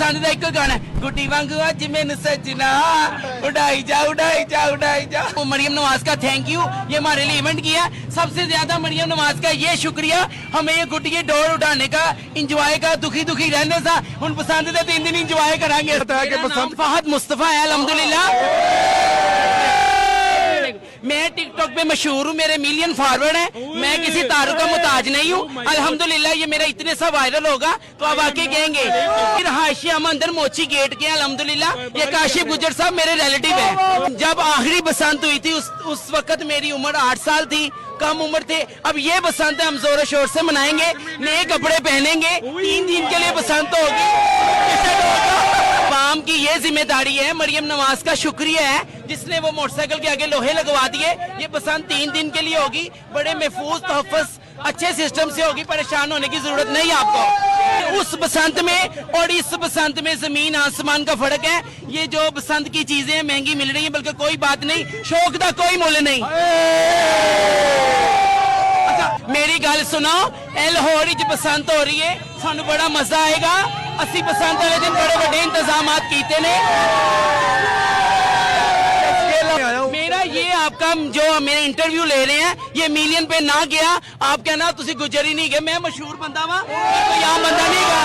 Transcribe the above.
पसंद का एक गाना है, गुड्डी वांगू अज मैनू सजना उड़ाई जा उड़ाई जा उड़ाई जा। वो मरियम नवाज का थैंक यू, ये हमारे लिए इवेंट किया। सबसे ज्यादा मरियम नवाज का ये शुक्रिया, हमें ये गुड्डी डोर उठाने का, इंजॉय का, दुखी दुखी रहने सा उन पसंद से 3 दिन इंजॉय करांगे। फहद मुस्तफा है अल्हम्दुलिल्लाह। मैं टिकटॉक पे मशहूर हूँ, मेरे मिलियन फॉरवर्ड हैं, मैं किसी तारुफ का मुताज नहीं हूँ अल्हम्दुलिल्लाह। ये मेरा इतने सा वायरल होगा तो आप आके कहेंगे। फिर हाशिया हम अंदर मोची गेट के अल्हम्दुलिल्लाह। ये काशिफ गुजर साहब मेरे रिलेटिव है। जब आखिरी बसंत हुई थी उस वक्त मेरी उम्र 8 साल थी, कम उम्र थे। अब ये बसंत हम जोर शोर से मनाएंगे, नए कपड़े पहनेंगे, 3 दिन के लिए बसंत होगी। आवाम की ये जिम्मेदारी है, मरियम नवाज का शुक्रिया है जिसने वो मोटरसाइकिल के आगे लोहे लगवा दिए। ये बसंत 3 दिन के लिए होगी, बड़े महफूज तहफ़्फ़ुज़ अच्छे सिस्टम से होगी, परेशान होने की जरूरत नहीं आपको। उस बसंत में और इस बसंत में जमीन आसमान का फर्क है। ये जो बसंत की चीजें महंगी मिल रही है, बल्कि कोई बात नहीं, शौक का कोई मोल नहीं। मेरी गल सुनो, लाहौर विच बसंत हो रही है, सानू बड़ा मजा आएगा। असी बसंत वाले दिन बड़े बड़े इंतजाम कीते ने। मेरा ये आपका जो मेरे इंटरव्यू ले रहे हैं, ये मिलियन पे ना गया, आप कहना तुसी गुजर ही नहीं गए। मैं मशहूर बंदा वा, कोई आम बंदा नहीं गा।